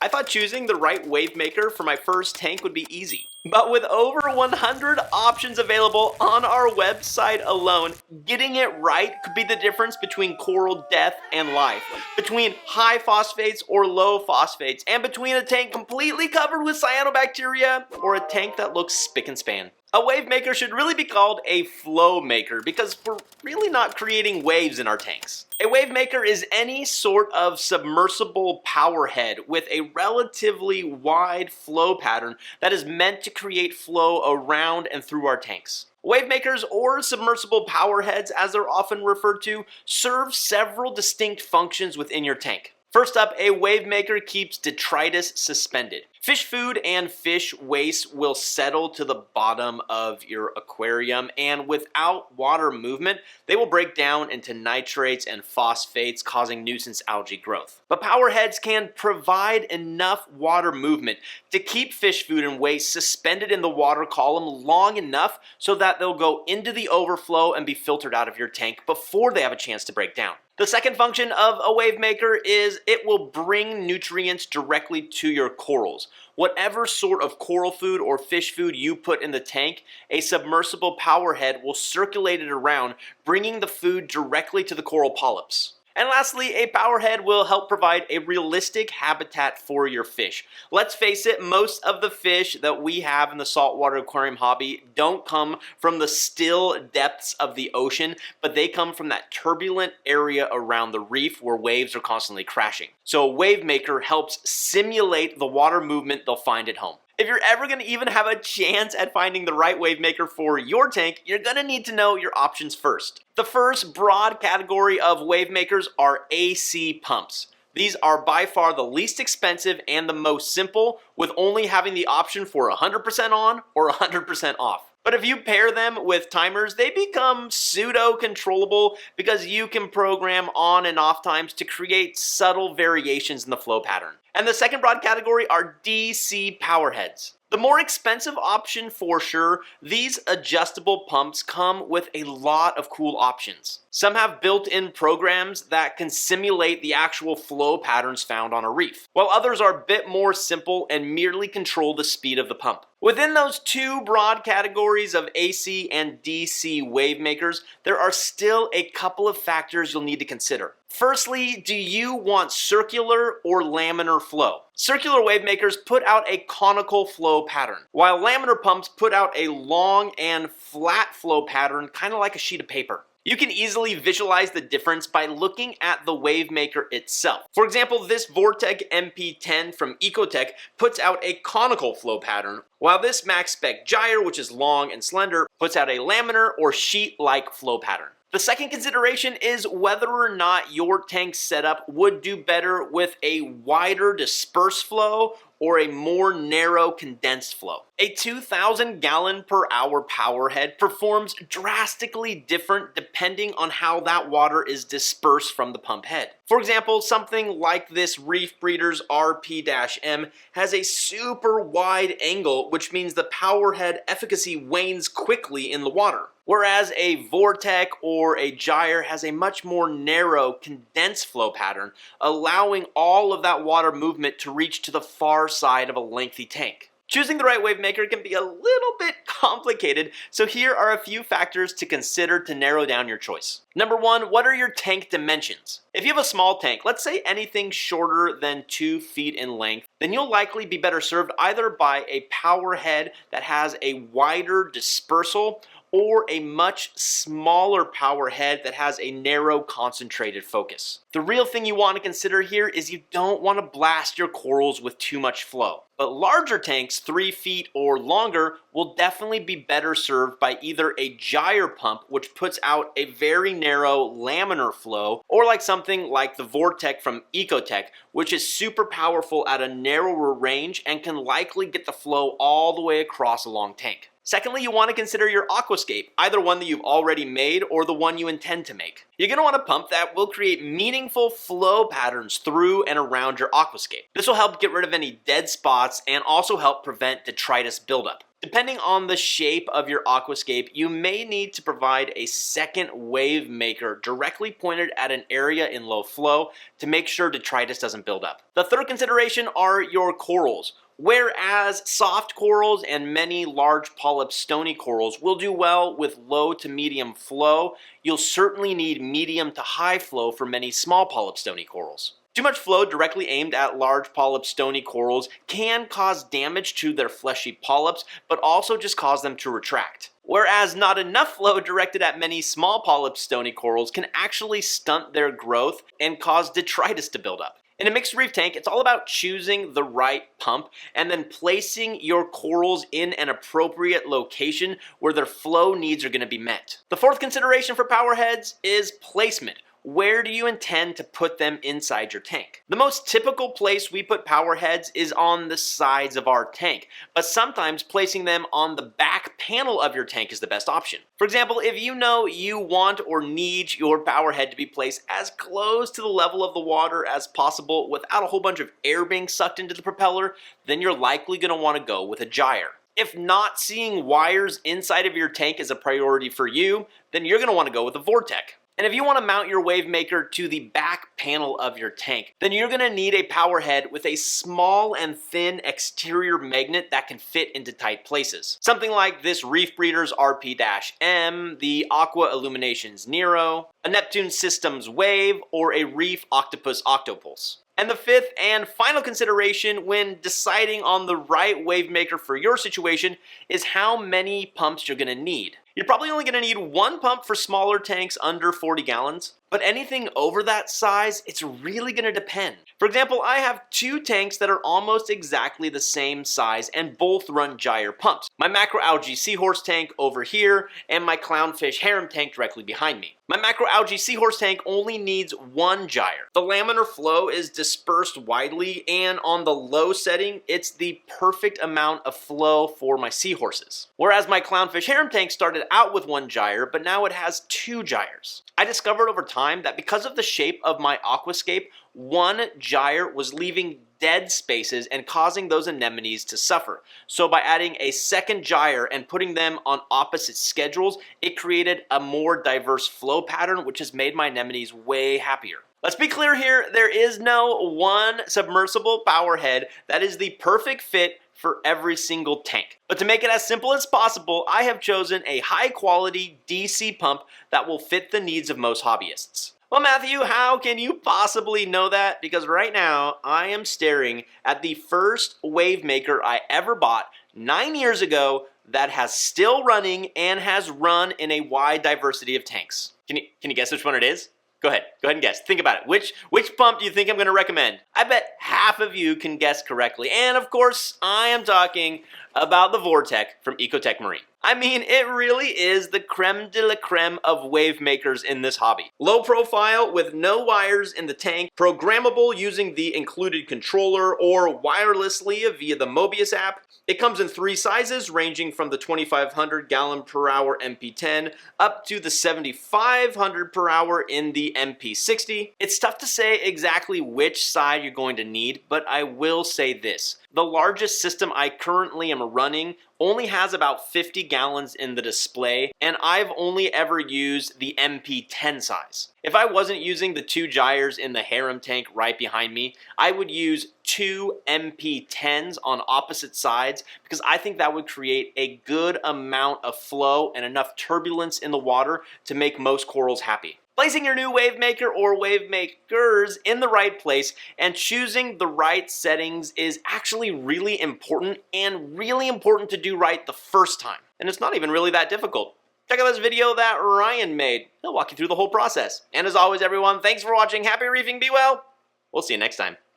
I thought choosing the right Wavemaker for my first tank would be easy. But with over 100 options available on our website alone, getting it right could be the difference between coral death and life, between high phosphates or low phosphates, and between a tank completely covered with cyanobacteria or a tank that looks spick and span. A Wavemaker should really be called a flow maker because we're really not creating waves in our tanks. A Wavemaker is any sort of submersible power head with a relatively wide flow pattern that is meant to create flow around and through our tanks. Wavemakers, or submersible power heads as they're often referred to, serve several distinct functions within your tank. First up, a Wavemaker keeps detritus suspended. Fish food and fish waste will settle to the bottom of your aquarium, and without water movement, they will break down into nitrates and phosphates, causing nuisance algae growth. But power heads can provide enough water movement to keep fish food and waste suspended in the water column long enough so that they'll go into the overflow and be filtered out of your tank before they have a chance to break down. The second function of a Wavemaker is it will bring nutrients directly to your corals. Whatever sort of coral food or fish food you put in the tank, a submersible power head will circulate it around, bringing the food directly to the coral polyps. And lastly, a power head will help provide a realistic habitat for your fish. Let's face it, most of the fish that we have in the saltwater aquarium hobby don't come from the still depths of the ocean, but they come from that turbulent area around the reef where waves are constantly crashing. So a Wavemaker helps simulate the water movement they'll find at home. If you're ever going to even have a chance at finding the right Wavemaker for your tank, you're going to need to know your options first. The first broad category of Wavemakers are AC pumps. These are by far the least expensive and the most simple, with only having the option for 100% on or 100% off. But if you pair them with timers, they become pseudo-controllable because you can program on and off times to create subtle variations in the flow pattern. And the second broad category are DC power heads. The more expensive option for sure, these adjustable pumps come with a lot of cool options. Some have built-in programs that can simulate the actual flow patterns found on a reef, while others are a bit more simple and merely control the speed of the pump. Within those two broad categories of AC and DC Wavemakers, there are still a couple of factors you'll need to consider. Firstly, do you want circular or laminar flow? Circular Wavemakers put out a conical flow pattern, while laminar pumps put out a long and flat flow pattern, kind of like a sheet of paper. You can easily visualize the difference by looking at the Wavemaker itself. For example, this Vortec MP10 from Ecotech puts out a conical flow pattern, while this Max Spec Gyre, which is long and slender, puts out a laminar or sheet-like flow pattern. The second consideration is whether or not your tank setup would do better with a wider dispersed flow or a more narrow condensed flow. A 2,000 gallon per hour power head performs drastically different depending on how that water is dispersed from the pump head. For example, something like this Reef Breeders RP-M has a super wide angle, which means the power head efficacy wanes quickly in the water. Whereas a Vortec or a Gyre has a much more narrow, condensed flow pattern, allowing all of that water movement to reach to the far side of a lengthy tank. Choosing the right Wavemaker can be a little bit complicated, so here are a few factors to consider to narrow down your choice. Number one, what are your tank dimensions? If you have a small tank, let's say anything shorter than 2 feet in length, then you'll likely be better served either by a power head that has a wider dispersal or a much smaller power head that has a narrow concentrated focus. The real thing you want to consider here is you don't want to blast your corals with too much flow. But larger tanks, 3 feet or longer, will definitely be better served by either a gyre pump, which puts out a very narrow laminar flow, or like something like the Vortec from Ecotech, which is super powerful at a narrower range and can likely get the flow all the way across a long tank. Secondly, you want to consider your aquascape, either one that you've already made or the one you intend to make. You're going to want a pump that will create meaningful flow patterns through and around your aquascape. This will help get rid of any dead spots and also help prevent detritus buildup. Depending on the shape of your aquascape, you may need to provide a second Wavemaker directly pointed at an area in low flow to make sure detritus doesn't build up. The third consideration are your corals. Whereas soft corals and many large polyp stony corals will do well with low to medium flow, you'll certainly need medium to high flow for many small polyp stony corals. Too much flow directly aimed at large polyp stony corals can cause damage to their fleshy polyps, but also just cause them to retract. Whereas not enough flow directed at many small polyp stony corals can actually stunt their growth and cause detritus to build up. In a mixed reef tank, it's all about choosing the right pump and then placing your corals in an appropriate location where their flow needs are going to be met. The fourth consideration for power heads is placement. Where do you intend to put them inside your tank? The most typical place we put power heads is on the sides of our tank, but sometimes placing them on the back panel of your tank is the best option. For example, if you know you want or need your power head to be placed as close to the level of the water as possible without a whole bunch of air being sucked into the propeller, then you're likely going to want to go with a gyre. If not seeing wires inside of your tank is a priority for you, then you're going to want to go with a Vortec. And if you want to mount your Wavemaker to the back panel of your tank, then you're going to need a power head with a small and thin exterior magnet that can fit into tight places. Something like this Reef Breeders RP-M, the Aqua Illuminations Nero, a Neptune Systems Wave, or a Reef Octopus Octopulse. And the fifth and final consideration when deciding on the right Wavemaker for your situation is how many pumps you're going to need. You're probably only going to need one pump for smaller tanks under 40 gallons, but anything over that size, it's really going to depend. For example, I have two tanks that are almost exactly the same size and both run gyre pumps. My macroalgae seahorse tank over here and my clownfish harem tank directly behind me. My macroalgae seahorse tank only needs one gyre. The laminar flow is dispersed widely, and on the low setting, it's the perfect amount of flow for my seahorses. Whereas my clownfish harem tank started out with one gyre, but now it has two gyres. I discovered over time that because of the shape of my aquascape, one gyre was leaving dead spaces and causing those anemones to suffer. So by adding a second gyre and putting them on opposite schedules, it created a more diverse flow pattern, which has made my anemones way happier. Let's be clear here, there is no one submersible power head that is the perfect fit for every single tank. But to make it as simple as possible, I have chosen a high quality DC pump that will fit the needs of most hobbyists. Well, Matthew, how can you possibly know that? Because right now, I am staring at the first Wavemaker I ever bought 9 years ago that has still running and has run in a wide diversity of tanks. Can you guess which one it is? Go ahead and guess. Think about it. Which pump do you think I'm going to recommend? I bet half of you can guess correctly. And of course, I am talking about the Vortec from Ecotech Marine. I mean, it really is the creme de la creme of Wavemakers in this hobby. Low profile with no wires in the tank, programmable using the included controller or wirelessly via the Mobius app. It comes in three sizes ranging from the 2,500 gallon per hour MP10 up to the 7,500 per hour in the MP60. It's tough to say exactly which side you're going to need, but I will say this. The largest system I currently am running only has about 50 gallons in the display, and I've only ever used the MP10 size. If I wasn't using the two gyres in the harem tank right behind me, I would use two MP10s on opposite sides because I think that would create a good amount of flow and enough turbulence in the water to make most corals happy. Placing your new Wavemaker or Wavemakers in the right place and choosing the right settings is actually really important and really important to do right the first time. And it's not even really that difficult. Check out this video that Ryan made. He'll walk you through the whole process. And as always, everyone, thanks for watching. Happy reefing, be well. We'll see you next time.